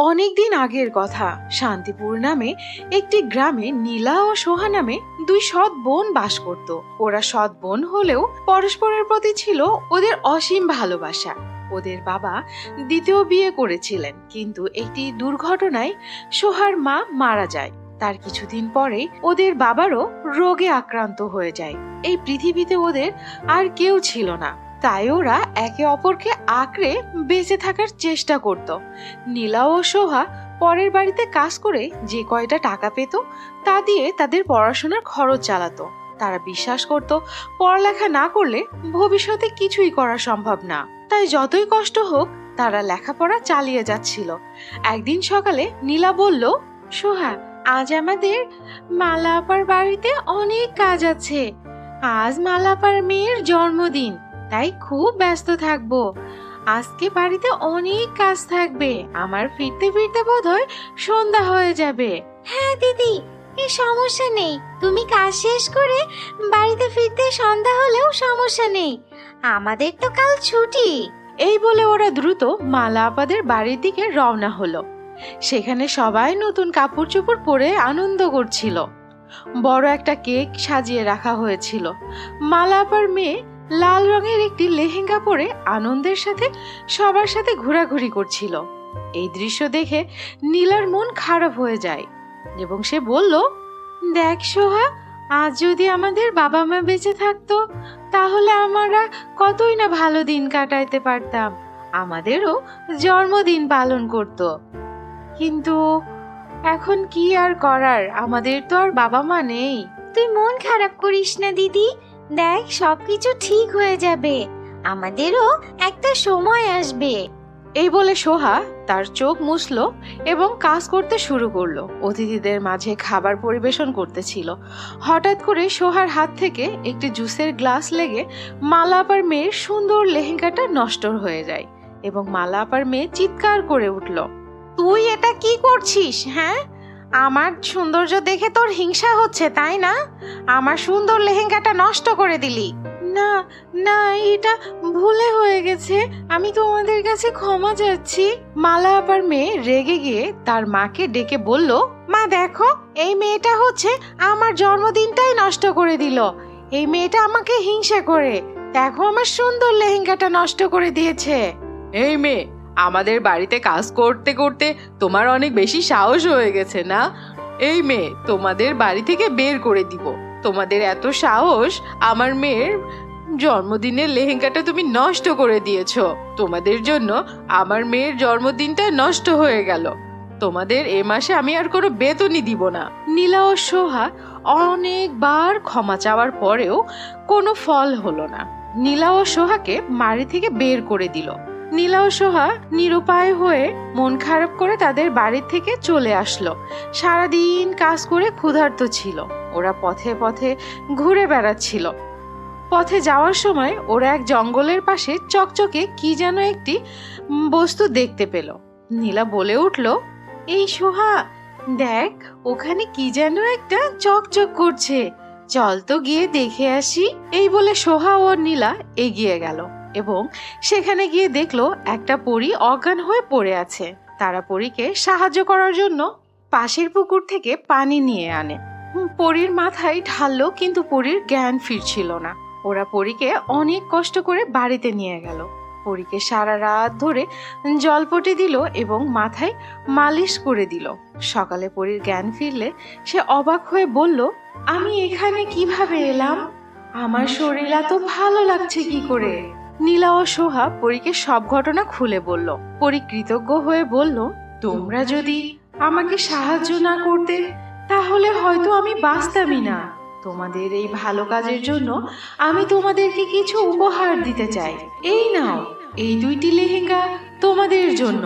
অনেকদিন আগের কথা। শান্তিপুর নামে একটি গ্রামে নীলা ও সোহা নামে দুই সৎ বোন বাস করত। ওরা সৎ বোন হলেও পরস্পরের প্রতি ছিল ওদের অসীম ভালোবাসা। ওদের বাবা দ্বিতীয় বিয়ে করেছিলেন, কিন্তু একটি দুর্ঘটনায় সোহার মা মারা যায়। তার কিছুদিন পরেই ওদের বাবারও রোগে আক্রান্ত হয়ে যায়। এই পৃথিবীতে ওদের আর কেউ ছিল না, তাই ওরা একে অপরকে আঁকড়ে বেঁচে থাকার চেষ্টা করত। নীলা ও সোহা পরের বাড়িতে কাজ করে যে কয়টা টাকা পেত তা দিয়ে তাদের পড়াশোনার খরচ চালাতো। তারা বিশ্বাস করত পড়ালেখা না করলে ভবিষ্যতে কিছুই করা সম্ভব না, তাই যতই কষ্ট হোক তারা লেখাপড়া চালিয়ে যাচ্ছিল। একদিন সকালে নীলা বলল, সোহা, আজ আমাদের মালা আপার বাড়িতে অনেক কাজ আছে। আজ মালা আপার মেয়ের জন্মদিন, তাই খুব ব্যস্ত থাকবো। আজকে বাড়িতে অনেক কাজ থাকবে, আমার ফিরতে ফিরতে বোধহয় সন্ধ্যা হয়ে যাবে। হ্যাঁ দিদি, এ সমস্যা নেই, তুমি কাজ শেষ করে বাড়িতে ফিরতে সন্ধ্যা হলেও সমস্যা নেই, আমাদের তো কাল ছুটি। এই বলে ওরা দ্রুত মালা আপাদের বাড়ির দিকে রওনা হলো। সেখানে সবাই নতুন কাপড় চোপড় পরে আনন্দ করছিল। বড় একটা কেক সাজিয়ে রাখা হয়েছিল। মালা আপার মেয়ে লাল রঙের একটি লেহেঙ্গা পরে আনন্দের সাথে সবার সাথে ঘোরাঘুরি করছিল। এই দৃশ্য দেখে নীলার মন খারাপ হয়ে যায় এবং সে বলল, দেখ সোহা, আজ যদি আমাদের বাবা মা বেঁচে থাকতো তাহলে আমরা কতই না ভালো দিন কাটাইতে পারতাম, আমাদেরও জন্মদিন পালন করত। কিন্তু এখন কি আর করার, আমাদের তো আর বাবা মা নেই। তুই মন খারাপ করিস না দিদি, দেখ সবকিছু ঠিক হয়ে যাবে, আমাদেরও একটা সময় আসবে। এই বলে সোহা তার চোখ মুছল এবং কাজ করতে শুরু করলো। অতিথিদের মাঝে খাবার পরিবেশন করতেছিল। হঠাৎ করে সোহার হাত থেকে একটি জুসের গ্লাস লেগে মালা আপার মেয়ের সুন্দর লেহেঙ্গাটা নষ্ট হয়ে যায় এবং মালা আপার মেয়ে চিৎকার করে উঠল, তুই এটা কি করছিস? হ্যাঁ, আমার সৌন্দর্য দেখে তোর হিংসা হচ্ছে তাই না? আমার সুন্দর লেহেঙ্গাটা নষ্ট করে দিলি। না না, এটা ভুলে হয়ে গেছে, আমি তোমাদের কাছে ক্ষমা চাচ্ছি। মালা আপার মেয়ে রেগে গিয়ে তার মাকে ডেকে বলল, মা দেখো, এই মেয়েটা হচ্ছে আমার জন্মদিনটাই নষ্ট করে দিল। এই মেয়েটা আমাকে হিংসা করে, দেখো আমার সুন্দর লেহেঙ্গাটা নষ্ট করে দিয়েছে। এই মেয়ে, আমাদের বাড়িতে কাজ করতে করতে তোমার অনেক বেশি সাহস হয়ে গেছে না? এই মেয়ে, তোমাদের বাড়ি থেকে বের করে দিব। তোমাদের এত সাহস, আমার মেয়ের জন্মদিনের লেহেঙ্গাটা তুমি নষ্ট করে দিয়েছো। তোমাদের জন্য আমার মেয়ের জন্মদিনটা নষ্ট হয়ে গেল। তোমাদের এ মাসে আমি আর কোনো বেতনই দিব না। নীলা ও সোহা অনেকবার ক্ষমা চাওয়ার পরেও কোনো ফল হলো না। নীলা ও সোহাকে বাড়ি থেকে বের করে দিল। নীলা ও সোহা নিরুপায় হয়ে মন খারাপ করে তাদের বাড়ি থেকে চলে আসলো। সারাদিন কাজ করে ক্ষুধার্ত ছিল। ওরা পথে পথে ঘুরে বেড়াচ্ছিল। পথে যাওয়ার সময় ওরা এক জঙ্গলের পাশে চকচকে কি যেন একটি বস্তু দেখতে পেল। নীলা বলে উঠল, এই সোহা, দেখ, ওখানে কি যেন একটা চকচক করছে, চল তো গিয়ে দেখে আসি। এই বলে সোহা ও নীলা এগিয়ে গেল এবং সেখানে গিয়ে দেখলো একটা পরী অজ্ঞান হয়ে পড়ে আছে। তারা পরীকে সাহায্য করার জন্য পাশের পুকুর থেকে পানি নিয়ে আনে। পরীর মাথায় ঢাললো, কিন্তু পরীর জ্ঞান ফিরছিল না। ওরা পরীকে অনেক কষ্ট করে বাড়িতে নিয়ে গেল। পরীকে সারা রাত ধরে জলপটি দিল এবং মাথায় মালিশ করে দিল। সকালে পরীর জ্ঞান ফিরলে সে অবাক হয়ে বলল, আমি এখানে কিভাবে এলাম? আমার শরীর এত ভালো লাগছে কি করে? নীলা ও সোহা পরীকে সব ঘটনা খুলে বলল। পরী কৃতজ্ঞ হয়ে বলল, তোমরা যদি আমাকে সাহায্য না করতে তাহলে হয়তো আমি বাঁচতামই না। তোমাদের এই ভালো কাজের জন্য আমি তোমাদেরকে কিছু উপহার দিতে চাই। এই নাও, এই দুইটি লেহেঙ্গা তোমাদের জন্য,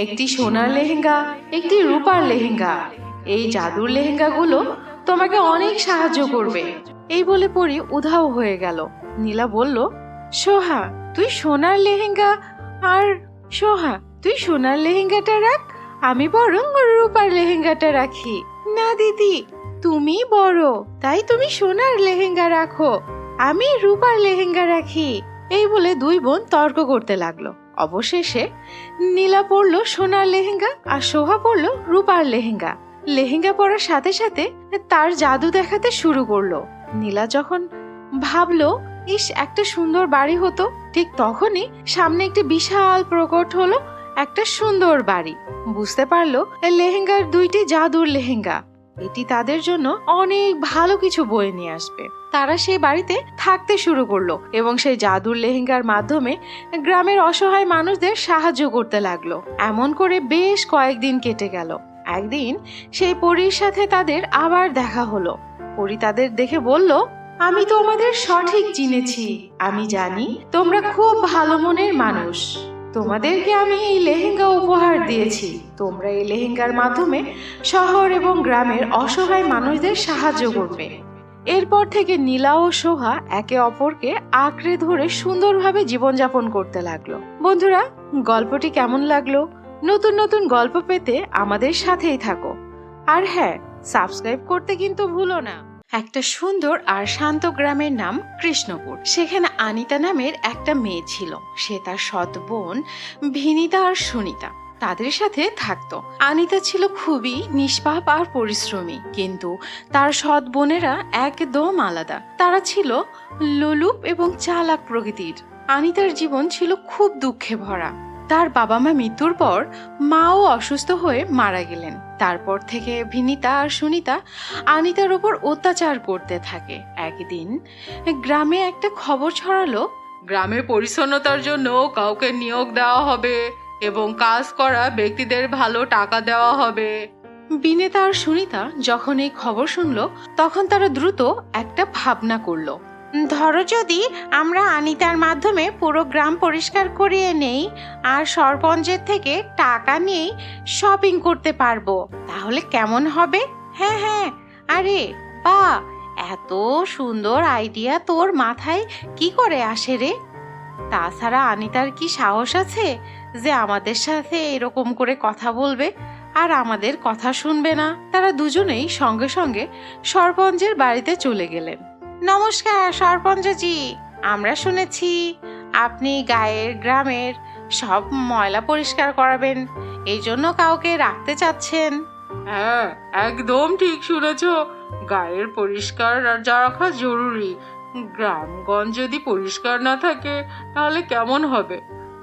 একটি সোনার লেহেঙ্গা, একটি রূপার লেহেঙ্গা। এই জাদুর লেহেঙ্গাগুলো তোমাকে অনেক সাহায্য করবে। এই বলে পরী উধাও হয়ে গেল। নীলা বলল, সোহা, তুই সোনার লেহেঙ্গা আর সোহা, তুই সোনার লেহেঙ্গাটা রাখ, আমি বরং রূপার লেহেঙ্গাটা রাখি। না দিদি, তুমি বড়, তাই তুমি সোনার লেহেঙ্গা রাখো, আমি রূপার লেহেঙ্গা রাখি। এই বলে দুই বোন তর্ক করতে লাগলো। অবশেষে নীলা পরল সোনার লেহেঙ্গা আর সোহা পরল রূপার লেহেঙ্গা। লেহেঙ্গা পরার সাথে সাথে তার জাদু দেখাতে শুরু করলো। নীলা যখন ভাবলো ইস একটা সুন্দর বাড়ি হতো, ঠিক তখনই সামনে একটি বিশাল প্রকট হলো একটা সুন্দর বাড়ি। বুঝতে পারলো লেহেঙ্গার দুইটি জাদুর লেহেঙ্গা, এটি তাদের জন্য অনেক ভালো কিছু বয়ে নিয়ে আসবে। তারা সেই বাড়িতে থাকতে শুরু করলো এবং সেই জাদুর লেহেঙ্গার মাধ্যমে গ্রামের অসহায় মানুষদের সাহায্য করতে লাগলো। এমন করে বেশ কয়েকদিন কেটে গেল। একদিন সেই পরীর সাথে তাদের আবার দেখা হলো। পরী তাদের দেখে বলল, আমি তোমাদের সঠিক চিনেছি। আমি জানি তোমরা খুব ভালো মনের মানুষ। তোমাদেরকে আমি এই লেহেঙ্গা উপহার দিয়েছি। তোমরা এই লেহেঙ্গার মাধ্যমে শহর এবং গ্রামের অসহায় মানুষদের সাহায্য করবে। এরপর থেকে নীলা ও সোহা একে অপরকে আঁকড়ে ধরে সুন্দরভাবে জীবনযাপন করতে লাগলো। বন্ধুরা, গল্পটি কেমন লাগলো? নতুন নতুন গল্প পেতে আমাদের সাথেই থাকো। আর হ্যাঁ, সাবস্ক্রাইব করতে কিন্তু ভুলো না। একটা সুন্দর আর শান্ত গ্রামের নাম কৃষ্ণপুর। সেখানে আনিতা নামের একটা মেয়ে ছিল। সে তার সৎ বোন ভিনিতা আর সুনিতা তাদের সাথে থাকতো। আনিতা ছিল খুবই নিষ্পাপ আর পরিশ্রমী, কিন্তু তার সৎ বোনেরা একদম আলাদা। তারা ছিল লোলুপ এবং চালাক প্রকৃতির। আনিতার জীবন ছিল খুব দুঃখে ভরা। তার বাবা মা মৃত্যুর পর মাও অসুস্থ হয়ে মারা গেলেন। তারপর থেকে ভিনিতা আর সুনিতা আনিতার উপর অত্যাচার করতে থাকে। একদিন গ্রামে একটা খবর ছড়ালো, গ্রামের পরিচ্ছন্নতার জন্য কাউকে নিয়োগ দেওয়া হবে এবং কাজ করা ব্যক্তিদের ভালো টাকা দেওয়া হবে। বিনেতা আর সুনিতা যখন এই খবর শুনলো, তখন তারা দ্রুত একটা ভাবনা করলো। ধরো যদি আমরা আনিতার মাধ্যমে পুরো গ্রাম পরিষ্কার করিয়ে নেই আর সরপঞ্চের থেকে টাকা নিয়ে শপিং করতে পারবো, তাহলে কেমন হবে? হ্যাঁ হ্যাঁ, আরে বা, এত সুন্দর আইডিয়া তোর মাথায় কি করে আসে রে? তাছাড়া আনিতার কি সাহস আছে যে আমাদের সাথে এরকম করে কথা বলবে আর আমাদের কথা শুনবে না? তারা দুজনেই সঙ্গে সঙ্গে সরপঞ্চের বাড়িতে চলে গেলেন। নমস্কার সরপঞ্চজি, আমরা শুনেছি আপনি গায়ের গ্রামের সব ময়লা পরিষ্কার করাবেন, এই জন্য কাউকে রাখতে চাচ্ছেন। হ্যাঁ, একদম ঠিক শুনেছ। গায়ের পরিষ্কার রাখা জরুরি। গ্রামগঞ্জ যদি পরিষ্কার না থাকে তাহলে কেমন হবে?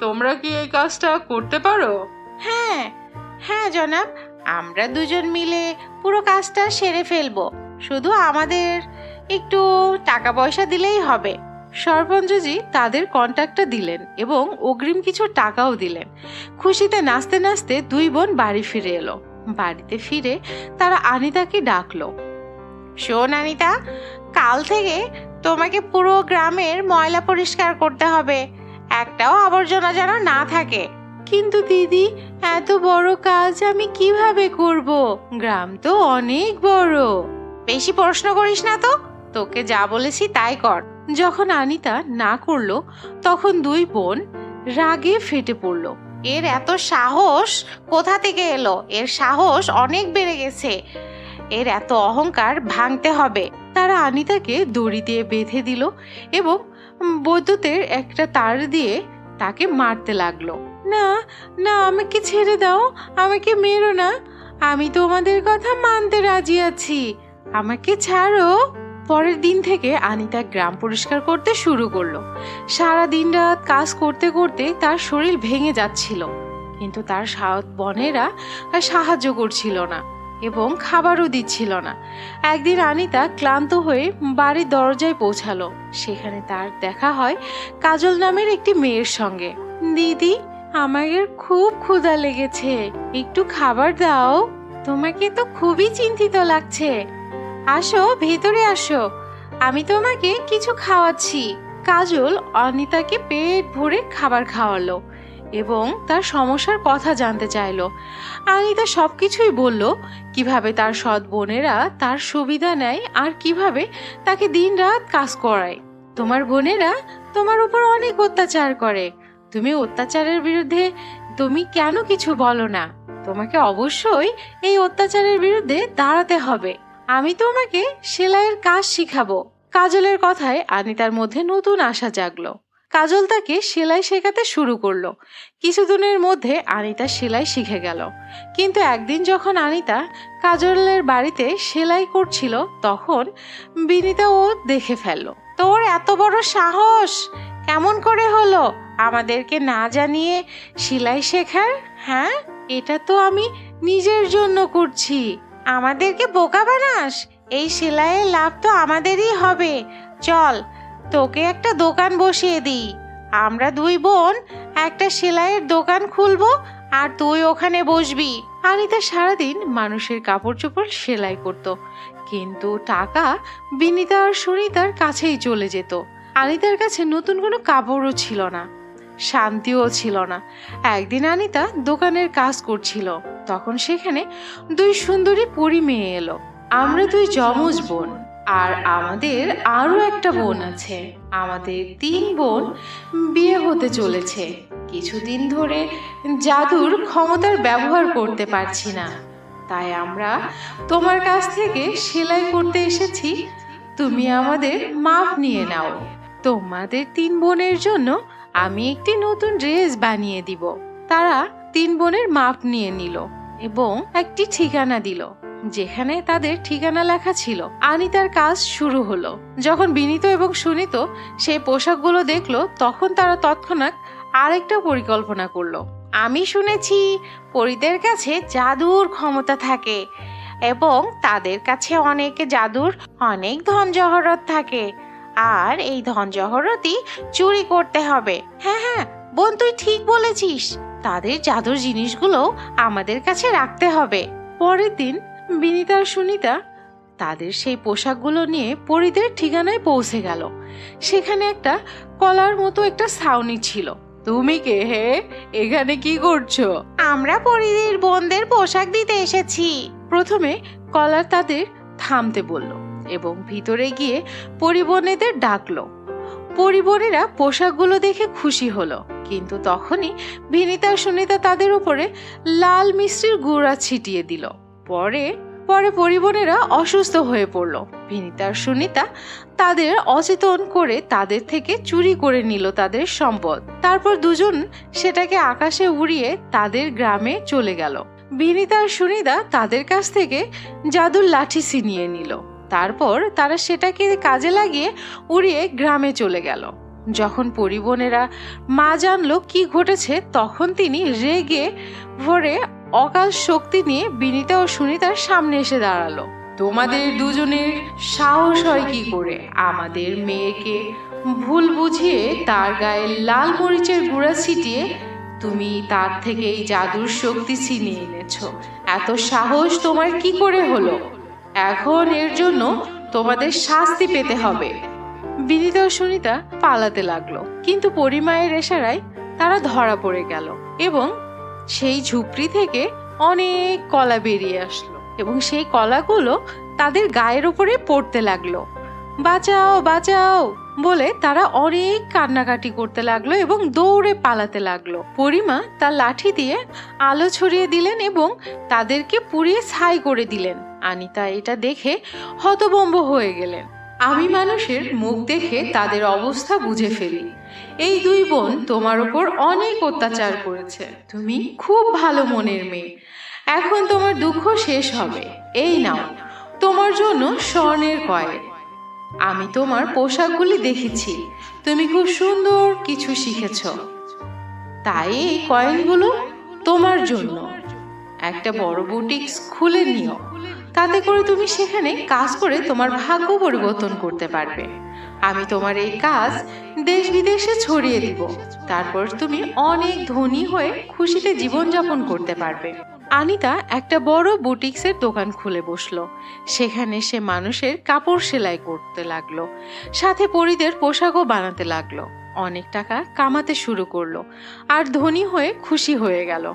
তোমরা কি এই কাজটা করতে পারো? হ্যাঁ হ্যাঁ জনাব, আমরা দুজন মিলে পুরো কাজটা সেরে ফেলবো। শুধু আমাদের একটু টাকা পয়সা দিলেই হবে। সরপঞ্চজি তাদের কন্ট্যাক্টটা দিলেন এবং অগ্রিম কিছু টাকাও দিলেন। খুশিতে নাচতে নাচতে দুই বোন বাড়ি ফিরে এলো। বাড়িতে ফিরে তারা আনিতাকে ডাকলো। শোন আনিতা, কাল থেকে তোমাকে পুরো গ্রামের ময়লা পরিষ্কার করতে হবে, একটাও আবর্জনা যেন না থাকে। কিন্তু দিদি, এত বড় কাজ আমি কিভাবে করব? গ্রাম তো অনেক বড়। বেশি প্রশ্ন করিস না তো, তোকে যা বলেছি তাই কর। যখন আনিতা না করলো, তখন দুই বোন রাগে ফেটে পড়লো। এর এত সাহস কোথা থেকে এলো? এর সাহস অনেক বেড়ে গেছে। এর এত অহংকার ভাঙতে হবে। তারা আনিতাকে দড়ি দিয়ে বেঁধে দিল এবং বৈদ্যুতের একটা তার দিয়ে তাকে মারতে লাগলো। না না, আমাকে ছেড়ে দাও, আমাকে মেরো না, আমি তোমাদের কথা মানতে রাজি আছি, আমাকে ছাড়ো। পরের দিন থেকে আনিতা গ্রাম পরিষ্কার করতে শুরু করলো। সারা দিন রাত কাজ করতে করতে তার শরীর ভেঙে যাচ্ছিল, কিন্তু তার বোনেরা সাহায্য করছিল না এবং খাবারও দিচ্ছিল না। একদিন আনিতা ক্লান্ত হয়ে বাড়ির দরজায় পৌঁছালো। সেখানে তার দেখা হয় কাজল নামের একটি মেয়ের সঙ্গে। দিদি, আমাদের খুব ক্ষুধা লেগেছে, একটু খাবার দাও। তোমাকে তো খুবই চিন্তিত লাগছে, আসো ভেতরে আসো, আমি তোমাকে কিছু খাওয়াচ্ছি। কাজল অনিতাকে পেট ভরে খাবার খাওয়ালো এবং তার সমস্যার কথা জানতে চাইলো। আনিতা সবকিছুই বলল, কিভাবে তার সৎ বোনেরা তার সুবিধা নেয় আর কিভাবে তাকে দিনরাত কাজ করায়। তোমার বোনেরা তোমার উপর অনেক অত্যাচার করে, তুমি অত্যাচারের বিরুদ্ধে তুমি কেন কিছু বলো না? তোমাকে অবশ্যই এই অত্যাচারের বিরুদ্ধে দাঁড়াতে হবে। আমি তোমাকে সেলাইয়ের কাজ শিখাবো। কাজলের কথায় আনিতার মধ্যে নতুন আশা জাগলো। কাজল তাকে সেলাই শেখাতে শুরু করলো। কিছুদিনের মধ্যে আনিতা সেলাই শিখে গেল। কিন্তু একদিন যখন আনিতা কাজলের বাড়িতে সেলাই করছিল, তখন বিনিতা ও দেখে ফেললো। তোর এত বড় সাহস! কেমন করে হলো আমাদেরকে না জানিয়ে সেলাই শেখার? হ্যাঁ, এটা তো আমি নিজের জন্য করছি। আমাদেরকে বোকা বানাস? এই সেলাইয়ের লাভ তো আমাদেরই হবে। চল, তোকে একটা দোকান বসিয়ে দিই। আমরা দুই বোন একটা সেলাইয়ের দোকান খুলবো, আর তুই ওখানে বসবি। আনিতা সারাদিন মানুষের কাপড় চোপড় সেলাই করত, কিন্তু টাকা বিনিতা আর সুনিতার কাছেই চলে যেত। আনিতার কাছে নতুন কোনো কাপড়ও ছিল না, শান্তিও ছিল না। একদিন আনিতা দোকানের কাজ করছিল, তখন সেখানে দুই সুন্দরী পরী মেয়ে এলো। আমরা দুই যমজ বোন, আর আমাদের আরো একটা বোন আছে। আমাদের 3 বোন বিয়ে হতে চলেছে। কিছুদিন ধরে জাদুর ক্ষমতার ব্যবহার করতে পারছি না, তাই আমরা তোমার কাছ থেকে সেলাই করতে এসেছি। তুমি আমাদের মাপ নিয়ে নাও। তোমাদের 3 বোনের জন্য আমি একটি নতুন ড্রেস বানিয়ে দিব। তারা 3 বোনের মাপ নিয়ে নিল এবং একটি ঠিকানা দিল, যেখানে তাদের ঠিকানা লেখা ছিল। আনিতার কাজ শুরু হলো। যখন বিনীত এবং সুনীত সেই পোশাকগুলো দেখলো, তখন তারা তৎক্ষণাৎ আরেকটা পরিকল্পনা করলো। আমি শুনেছি পরীদের কাছে জাদুর ক্ষমতা থাকে এবং তাদের কাছে অনেক ধন জহরত থাকে, আর এই ধন জহরতই চুরি করতে হবে। হ্যাঁ হ্যাঁ বোন, তুই ঠিক বলেছিস। তাদের জাদুর জিনিসগুলো আমাদের কাছে রাখতে হবে। পরের দিন বিনীতা আর সুনিতা তাদের সেই পোশাকগুলো নিয়ে পরীদের ঠিকানায় পৌঁছে গেল। সেখানে একটা কলার মতো একটা ছাউনি ছিল। তুমি কে হে? এখানে কি করছো? আমরা পরীদের বোনদের পোশাক দিতে এসেছি। প্রথমে কলার তাদের থামতে বলল এবং ভিতরে গিয়ে পরিবনেদের ডাকলো। পরিবনেরা পোশাকগুলো দেখে খুশি হলো, কিন্তু তখনই বিনীতা আর সুনিতা তাদের উপরে লাল মিষ্টির গুঁড়া ছিটিয়ে দিল। পরে পরিবনেরা অসুস্থ হয়ে পড়ল। বিনীতা আর সুনিতা তাদের অচেতন করে তাদের থেকে চুরি করে নিল তাদের সম্পদ। তারপর দুজন সেটাকে আকাশে উড়িয়ে তাদের গ্রামে চলে গেল। বিনীতা আর সুনিতা তাদের কাছ থেকে জাদুর লাঠি ছিনিয়ে নিল। তারপর তারা সেটাকে কাজে লাগিয়ে উড়িয়ে গ্রামে চলে গেল। যখন পরিবনেরা মা জানলো কি ঘটেছে, তখন তিনি রেগে ভরে অকাল শক্তি নিয়ে বিনীতা ও সুনিতার সামনে এসে দাঁড়ালো। তোমাদের দুজনের সাহস হয় কি করে আমাদের মেয়েকে ভুল বুঝিয়ে তার গায়ে লাল মরিচের গুঁড়া ছিটিয়ে তুমি তার থেকে এই জাদুর শক্তি ছিনিয়ে এনেছো? এত সাহস তোমার কি করে হলো? এখন এর জন্য তোমাদের শাস্তি পেতে হবে। বিনীতা ও সুনিতা পালাতে লাগলো, কিন্তু পরিমায়ের ইশারায় তারা ধরা পড়ে গেল এবং সেই ঝুপড়ি থেকে অনেক কলা বেরিয়ে আসলো এবং সেই কলাগুলো তাদের গায়ের উপরে পড়তে লাগলো। বাঁচাও বাঁচাও বলে তারা অনেক কান্নাকাটি করতে লাগলো এবং দৌড়ে পালাতে লাগলো। পরিমা তার লাঠি দিয়ে আলো ছড়িয়ে দিলেন এবং তাদেরকে পুড়িয়ে ছাই করে দিলেন। আনিতা এটা দেখে হতভম্ব হয়ে গেলেন। আমি মানুষের মুখ দেখে তাদের অবস্থা বুঝে ফেলি। এই 2 বোন তোমার উপর অনেক অত্যাচার করেছে। তুমি খুব ভালো মনের মেয়ে, এখন তোমার দুঃখ শেষ হবে। এই নাও তোমার জন্য স্বর্ণের কয়েন। আমি তোমার পোশাকগুলি দেখেছি, তুমি খুব সুন্দর কিছু শিখেছ, তাই এই কয়েনগুলো তোমার জন্য। একটা বড় বুটিক্স খুলে নিও, তাতে করে তুমি সেখানে কাজ করে তোমার ভাগ্য পরিবর্তন করতে পারবে। আমি তোমার এই কাজ দেশ বিদেশে ছড়িয়ে দিব, তারপর তুমি অনেক ধনী হয়ে খুশিতে জীবনযাপন করতে পারবে। আনিতা একটা বড় বুটিক্সের দোকান খুলে বসলো। সেখানে সে মানুষের কাপড় সেলাই করতে লাগলো, সাথে পরীদের পোশাকও বানাতে লাগলো। অনেক টাকা কামাতে শুরু করলো আর ধনী হয়ে খুশি হয়ে গেল।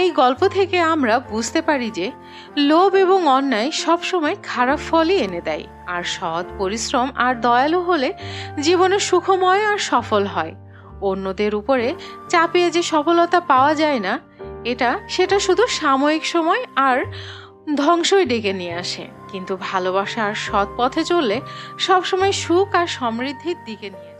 এই গল্প থেকে আমরা বুঝতে পারি যে লোভ এবং অন্যায় সবসময় খারাপ ফলই এনে দেয়, আর সৎ পরিশ্রম আর দয়ালু হলে জীবনে সুখময় আর সফল হয়। অন্যদের উপরে চাপিয়ে যে সফলতা পাওয়া যায় না, সেটা শুধু সাময়িক সময় আর ধ্বংসই ডেকে নিয়ে আসে, কিন্তু ভালোবাসা আর সৎ পথে চললে সবসময় সুখ আর সমৃদ্ধির দিকে নিয়ে